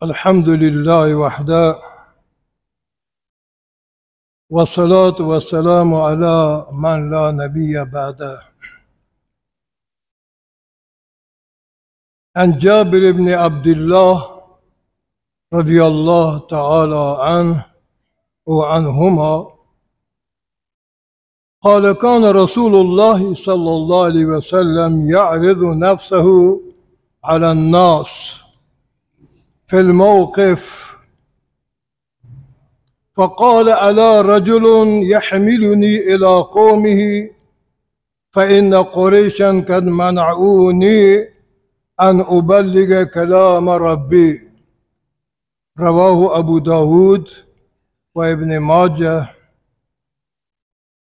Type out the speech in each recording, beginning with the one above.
الحمد لله وحده والصلاة والسلام على من لا نبي بعده. عن جابر بن عبد الله رضي الله تعالى عنه وعنهما قال كان رسول الله صلى الله عليه وسلم يعرض نفسه على الناس في الموقف فقال ألا رجل يحملني إلى قومه فإن قريشا قد منعوني أن أبلغ كلام ربي. رواه أبو داود وابن ماجه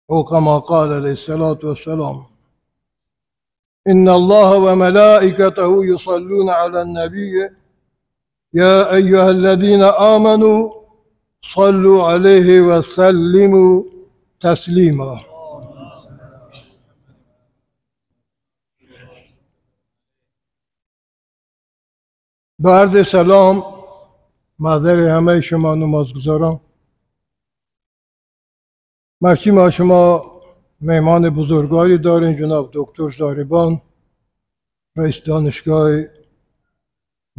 وكما قال عليه الصلاة والسلام إن الله وملائكته يصلون على النبي يا أيها الذين آمنوا صلوا عليه وسلموا تسلیما. با عرض سلام محضر همه شما نمازگزاران، مرسی ما شما مهمان بزرگواری دارین جناب دکتر زاربان رئیس دانشگاه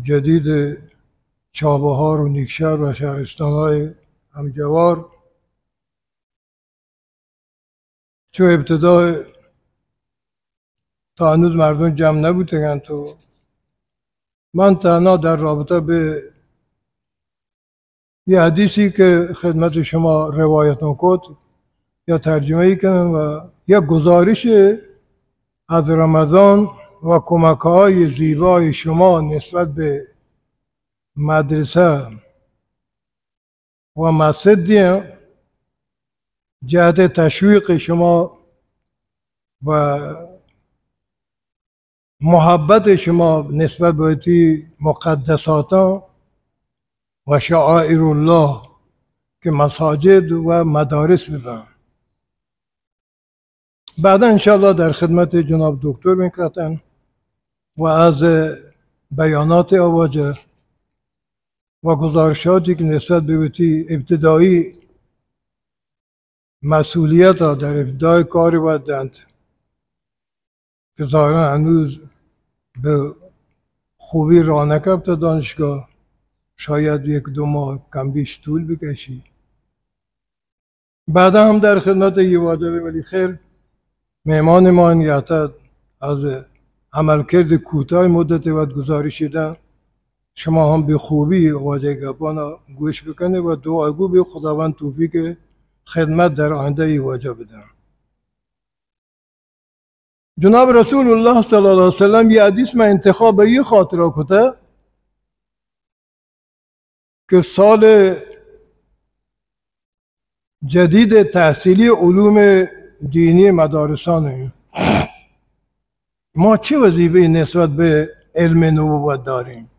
جدید چابهار و نیکشهر و شهرستان‌های همجوار. تو ابتدا تا هنوز مردم جمع نبودن تو من تنها در رابطه به یه حدیثی که خدمت شما روایت نکرد یا ترجمه کنم و یا گزارش از رمضان و کمک‌های زیبای شما نسبت به مدرسه و مسجد جهت تشویق شما و محبت شما نسبت به مقدسات و شعائر الله که مساجد و مدارس بدن. بعدا انشاءالله در خدمت جناب دکتر میکردن و از بیانات آواجه و گزارشاتی که نسبت به ابتدایی مسئولیت ها در ابتدای کاری بودند که ظاهرا هنوز به خوبی راه نرفته دانشگاه، شاید یک دو ماه کم بیش طول بکشی. بعدا هم در خدمت یه واجبه ولی خیر مهمان ما نیاتت از عملکرد کوتاه مدت و گزارش شده شما هم به خوبی واجه گپانا گوش بکنه و دعاگو به خداوند توفیق خدمت در آینده ای واجه بدن. جناب رسول الله صلی الله علیه وسلم یه حدیث من انتخاب به یه خاطره کته که سال جدید تحصیلی علوم دینی مدارسان ما چه وظیفه نسبت به علم نبوت داریم؟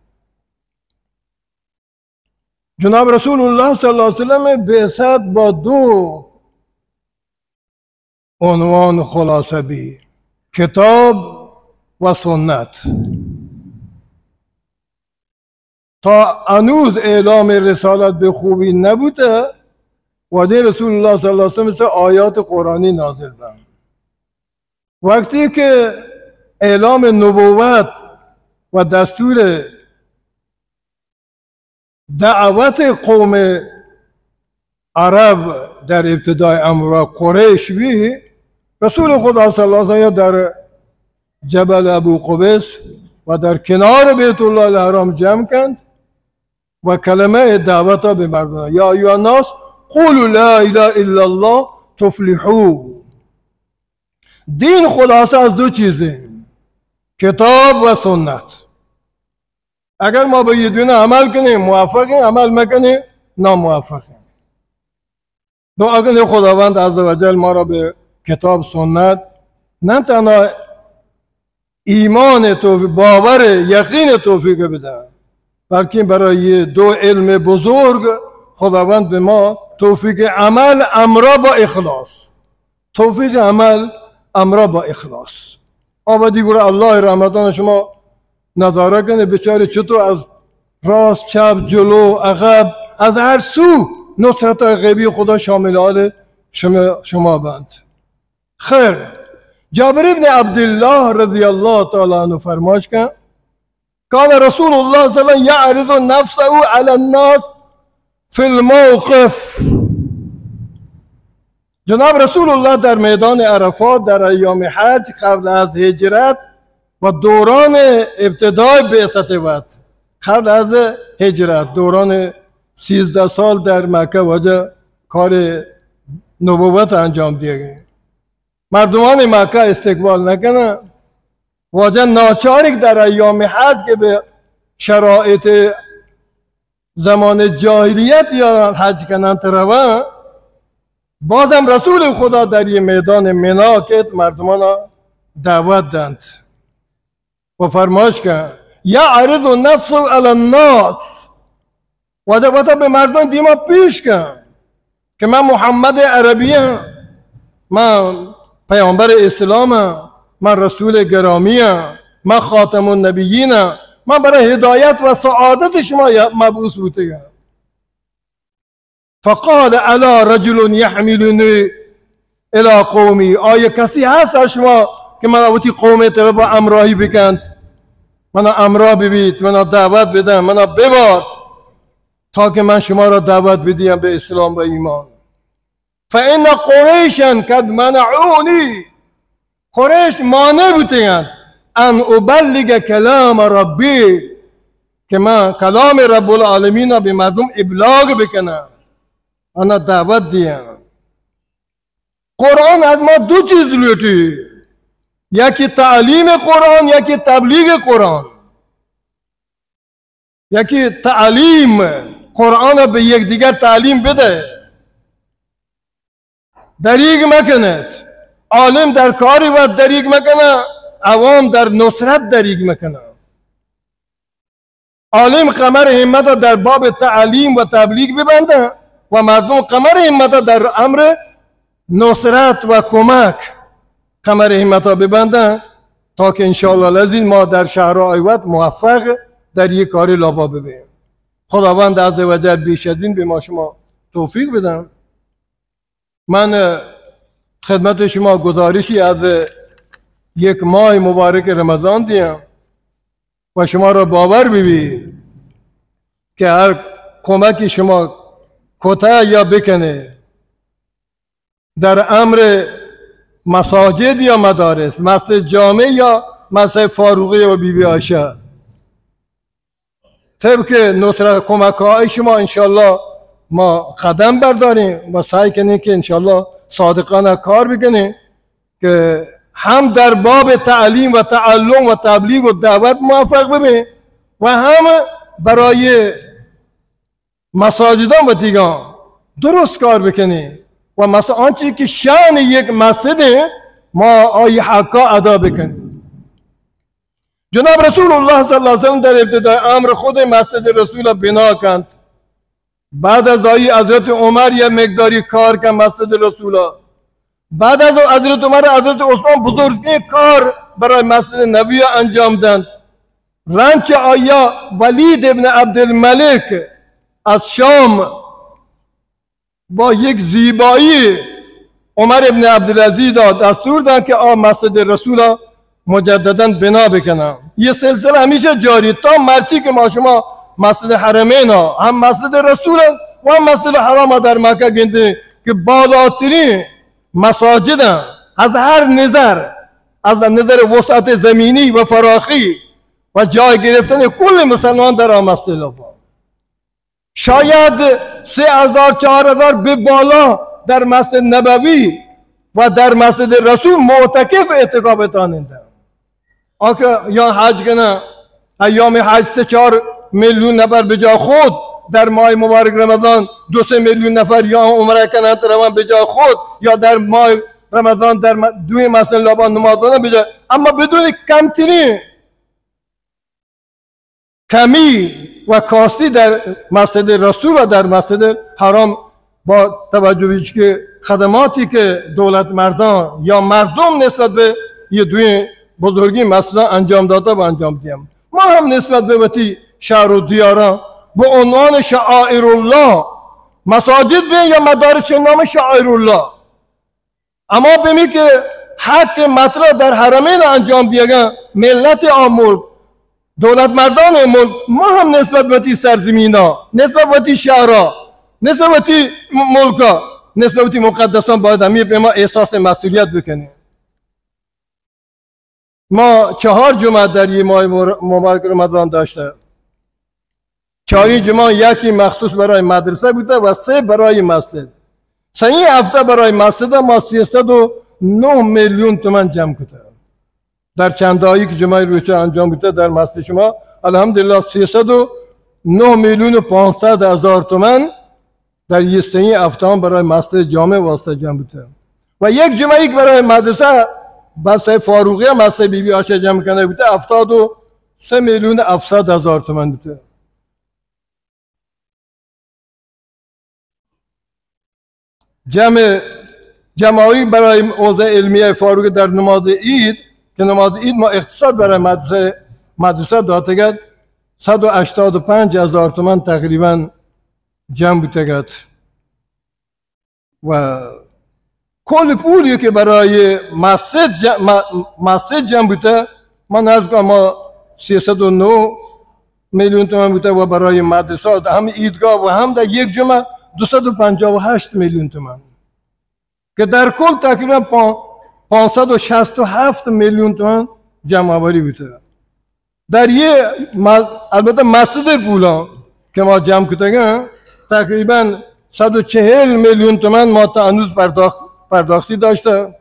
جناب رسول الله صلی الله علیه وسلم بعثت با دو عنوان خلاصه بی کتاب و سنت. تا هنوز اعلام رسالت به خوبی نبوده و دین رسول الله صلی الله علیه وسلم مثل آیات قرآنی نازل بند. وقتی که اعلام نبوت و دستور دعوت قوم عرب در ابتدای امر قریش بی رسول خدا صلی الله علیه و در جبل ابو قبیس و در کنار بیت الله الحرام جمع کند و کلمه دعوت به مردم یا ایها الناس قولوا لا اله الا الله تفلحوا. دین خلاصه از دو چیزه، کتاب و سنت. اگر ما به یه دونه عمل کنیم موفقیم، عمل مکنیم ناموفقیم. دعا کنیم خداوند عزوجل ما را به کتاب سنت نه تنها ایمان توفیق باور یقین توفیق بده بلکه برای دو علم بزرگ خداوند به ما توفیق عمل امرا با اخلاص، توفیق عمل امرا با اخلاص. آبادی گوره الله رحمتان شما نظاره کنه بیچاره چطور از راست چپ جلو عقب از هر سو نصرت غیبی خدا شامل حال شما بند. خیر، جابر ابن عبدالله رضی الله تعالی عنه فرمایش کن کان رسول الله صلی الله علیه و یعرض نفسه علی الناس فی الموقف. جناب رسول الله در میدان عرفات در ایام حج قبل از هجرت و دوران ابتدای بعثت وحی، قبل از هجرت دوران 13 سال در مکه وجه کار نبوت انجام دیگه، مردمان مکه استقبال نکنن، وجه ناچارک در ایام حج که به شرایط زمان جاهلیت یا حج کنن روان، بازم رسول خدا در یه میدان منا که مردمان دعوت دند و فرمایش کن یعرض نفس علی الناس، وجه به مردمان دیما پیش کن که من محمد عربی هم، من پیامبر اسلام هم، من رسول گرامی هم، من خاتم النبیین هم، من برای هدایت و سعادت شما مبعوث بودم. فقال الا رجل یحملنی الى قومی، آیا کسی هست از شما که من اوتی قومت رو با امراهی بکند، من امراه ببید، من دعوت بدم، من ببارد تا که من شما را دعوت بدیم به اسلام و ایمان. فإن قریشا قد منعونی، قریش مانع بودند ان ابلغ کلام ربی، که من کلام رب العالمین را به مردم ابلاغ بکنم، انا دعوت دیم. قرآن از ما دو چیز لوٹی، یکی تعلیم قرآن، یکی تبلیغ قرآن. یکی تعلیم قرآن به یک دیگر تعلیم بده، دریغ مکند، عالم در کاری و دریغ مکنه، عوام در نصرت دریغ مکنه. عالم قمر همت در باب تعلیم و تبلیغ ببنده و مردم قمر همت در امر نصرت و کمک قمر همت ببنده، تا که انشاءالله لازم ما در شهرهای وقت موفق در یک کاری لابا ببینیم. خداوند عزوجل بیش از این به ما شما توفیق بدم. من خدمت شما گزارشی از یک ماه مبارک رمضان دیم و شما را باور ببینید که هر کمکی شما کوتاه یا بکنه در امر مساجد یا مدارس، مسجد جامع یا مسجد فاروقی و بیبی عایشه، طبق نصرت کمک های شما انشالله ما قدم برداریم و سعی کنیم که انشالله صادقانه کار بکنیم که هم در باب تعلیم و تعلم و تبلیغ و دعوت موفق ببینیم و هم برای مساجدان و دیگان درست کار بکنیم و مثلا آنچه که شأن یک مسجد ما آی حقا ادا بکنیم. جناب رسول الله صلی الله علیه و سلم در ابتدای امر خود مسجد رسول بنا کند، بعد از آیه حضرت عمر یا مقداری کار کند مسجد رسول، بعد از حضرت عمر حضرت عثمان بزرگترین کار برای مسجد نبی انجام دادند. رنج آیا ولید ابن عبدالملک از شام با یک زیبایی عمر ابن عبدالعزیز دستور داد که مسجد رسول مجددا بنا بکنم. یہ سلسله همیشه جاری تا مرسی که ما شما مسجد حرمین هم مسجد رسول و هم مسجد حرام در مکه گنده که بالاترین مساجد از هر نظر، از نظر وسعت زمینی و فراخی و جای گرفتن کل مسلمان در آن مسجد، شاید 3000 4000 به بالا در مسجد نبوی و در مسجد رسول معتکف اعتکاف تاننده. آکه یا حج کنه ایام حج 3-4 میلیون نفر به جای خود در ماه مبارک رمضان 2-3 میلیون نفر یا عمره کنند روان به جای خود، یا در ماه رمضان در دوی مسجد لابان نماز دادن به جای، اما بدون کمترین کمی و کاستی در مسجد رسول و در مسجد حرام، با توجه به که خدماتی که دولت مردان یا مردم نسبت به یه دوی بزرگی مسجد انجام داده و انجام دیم، ما هم نسبت به وقتی شهر و دیاران به عنوان شعائر الله مساجد به یا مدارس نام شعائر الله، اما بمی که حق مطلع در حرمین انجام دیگه ملت آمول دولت مردان ملک ما هم نسبت به تی سرزمین ها، نسبت به تی شهر ها، نسبت به تی ملک ها، نسبت به تی مقدسان باید همی به ما احساس مسئولیت بکنیم. ما 4 جمعه در یه ماه مبارک رمضان داشته. 4 جمعه یکی مخصوص برای مدرسه بوده و 3 برای مسجد. 3 هفته برای مسجد ما 309 میلیون تومان جمع کرده. در چند هایی که جمعه روچه انجام بوده در مسجد شما الحمدلله 309 میلیون و 500 هزار تومان در یه 3 هفته برای مسجد جامع واسطه جمع بوده. و یک جمعه برای مدرسه بس فاروقی مسجد بی بی عایشه جمع کنه بوده 73 میلیون 700 هزار تومان بوده. جمعی برای اوضاع علمیه فاروق در نماز عید که نماز عید ما اقتصاد برای مدرسه داده گد 185 هزار تومان تقریبا جمع بوده گد و کل پولی که برای مسجد جمع بوده ما نزد ما 309 میلیون تومان بوده و برای مدرسه هم عیدگاه و هم در یک جمعه 258 میلیون تومان که در کل تقریبا 567 میلیون تومان جمع آوری بوده. در یه البته مسجد پولان که ما جمع کردیم تقریبا 140 میلیون تومان ما تا هنوز پرداختی داشته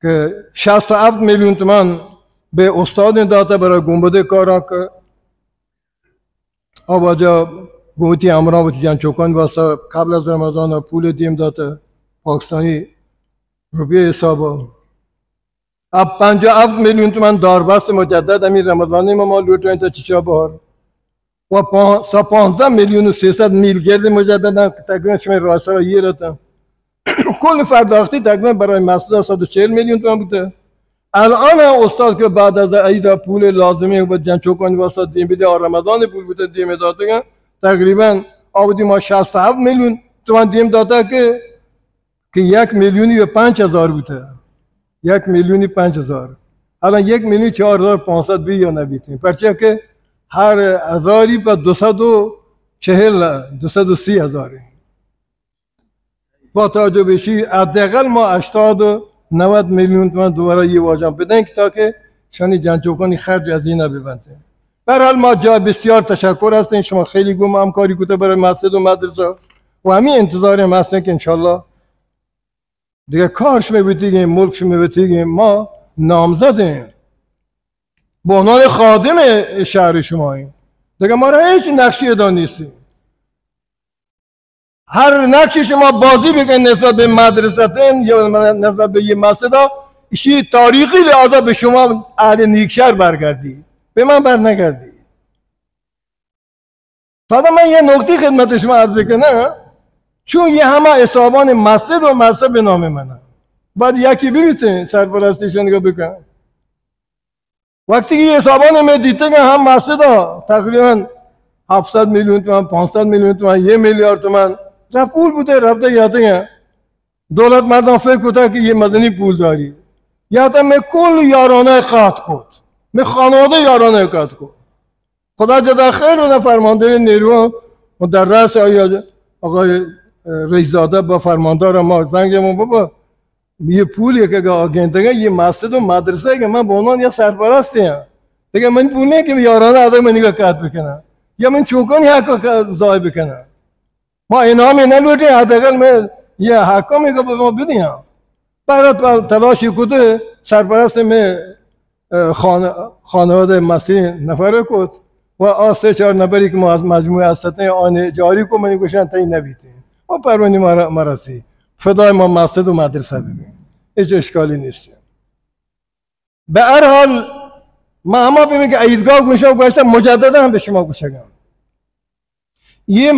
که 67 میلیون تومان به استاد داده برای گنبد کارا که آباجا گوتی امراوتی جان چوکان واسه قبل از رمضان پول دیم داده پاکستانی روپیه حساب اب 57 میلیون تومان داربست مجدد همین رمضانی ما لوٹوین تا چشا بهار و 15 میلیون و 300 میلگرد مجدد هم تقریبا شما راسته را یه رتم کل پرداختی تقریبا برای مسجد 140 میلیون تومان بوده. الان استاد که بعد از عید پول لازمه بود جان چوکان واسه دیم بده رمضان پول بوده دیم داده تقریبا آبادی ما 67 میلیون تومان دیم داده که 1 میلیون و 5000 بوده. 1 میلیون و 5000 الان 1 میلیون 4500 بی یا نبیتیم پرچه که هر هزاری پر 230 هزاری با توجه بشی حداقل ما 80 و 90 میلیون تومان دوباره یه واجم بدن که تا که شانی جان چوکانی خرج از این ببنده. در حال ما جا بسیار تشکر هستیم شما خیلی گم همکاری کده برای مسجد و مدرسه و همین انتظار هم هستیم که انشالله دیگه کارش میبتیگیم ملکش میبتیگیم ما نامزدیم به عنوان خادم شهر شماییم دیگه ما را هیچ نقشی ادا نیستیم. هر نقشی شما بازی بگن نسبت به مدرسه‌تون یا نسبت به یه مسجد ایشی تاریخی لحاظا به شما اهل نیکشهر برگردی به من بر نگردی. فقط من یه نکته خدمت شما عرض بکنم چون یه همه حسابان مسجد و مذهب به نام منه باید یکی ببینید سرپرستیشون نگاه بکن وقتی که حسابان می دیده که هم مسجد ها تقریبا 700 میلیون تومان 500 میلیون تومان 1 میلیارد تومان رفت پول بوده رفته یاده دولت مردم فکر کنه که یه مدنی پول داری یاده می کل یارانه قطع کد می خانواده یارانه قطع کد خدا جدا خیر و فرمانده نیرو و در رأس آقای رئیس‌زاده با فرماندار ما زنگمون بابا یه پولی که آگندگه یه مسجد و مدرسه که من به عنوان یه سرپرستیم دیگه من پول نه که یارانه آدم من نگاه کات بکنم یا من چوکانی حق ضایع بکنم ما انعامی نلوٹیم حداقل من یه حقا میگه به ما بدیم برای تلاشی کده سرپرست من خانواده مسیح نفره کد و 3-4 نفری که ما از مجموعه هستن آن جاری کو منی گوشن تا این نبیتیم ما پروانی مرسی فدای ما مسجد و مدرسه ببین هیچ اشکالی نیست. به هر حال ما اما ببین که عیدگاه گوشه گوشتم مجددا هم به شما گوشگم یه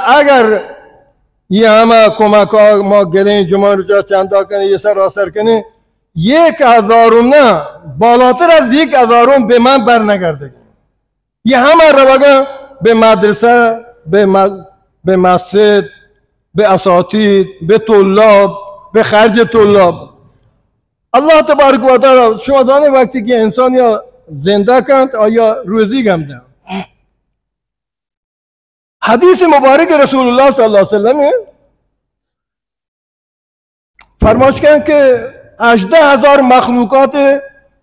اگر یه همه کمک ها ما گرین جمعه رو جا چندا کنه یه سر آسر کنه 1000 نه بالاتر از 1000 به من بر نگرده یه همه رو بگن به مدرسه، به مسجد، به اساتید، به طلاب، به خرج طلاب. الله تبارک و تعالی شما دانه وقتی که انسان یا زنده کند آیا روزی گمده. حدیث مبارک رسول الله صلی الله علیه وسلم فرمایش کردند که 18,000 مخلوقات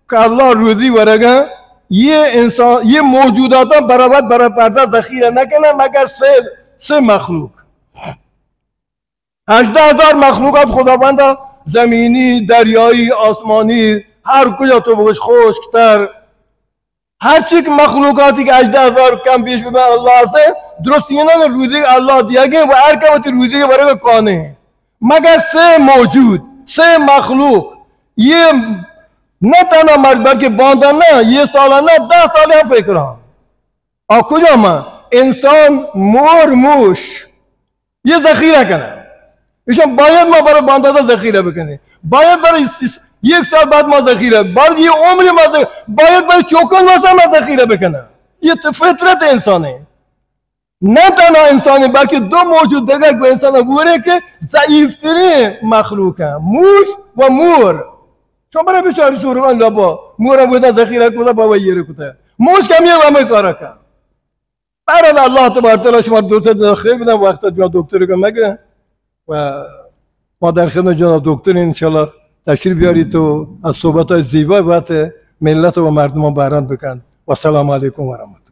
که الله روزی ورگه یه انسان یه موجودات برای پرده ذخیره نکنه مگر سه مخلوق. 18,000 مخلوقات خداوند زمینی، دریایی، آسمانی، هر کجا تو بگوش، خشکتر، هر چی که مخلوقاتی که 18,000 کم بیش به الله هسته درست اینا روزی الله دیگه و هر کمتی روزی برای کانه مگر سه موجود، سه مخلوق. یه نه تنها مرد بلکه باندن نه، یه سال نه 10 سال هم فکر هم کجا ما انسان موش یه ذخیره کنه. ایشان باید ما برای باندادا ذخیره بکنیم، باید برای 1 سال بعد ما ذخیره، بعد یه عمری ما باید برای چوکان واسه ما ذخیره بکنه. یه فطرت انسانه. نه تنها انسانی بلکه دو موجود دیگر به انسان بوره که ضعیفترین مخلوقه، موش و مور. چون برای بیچاره سورغان لبا مورم بوده ذخیره کنه بابا یه کنه، موش کمی همه کارا کنه. برای الله تبارک و تعالی شما دوست خیر بدم، وقت جناب دکتر رو مگه و ما در خدمت جناب دکتر انشالله تشریف بیارید و از صحبت های زیبا باید ملت و مردم بهره‌مند بکن. و سلام علیکم و رحمت.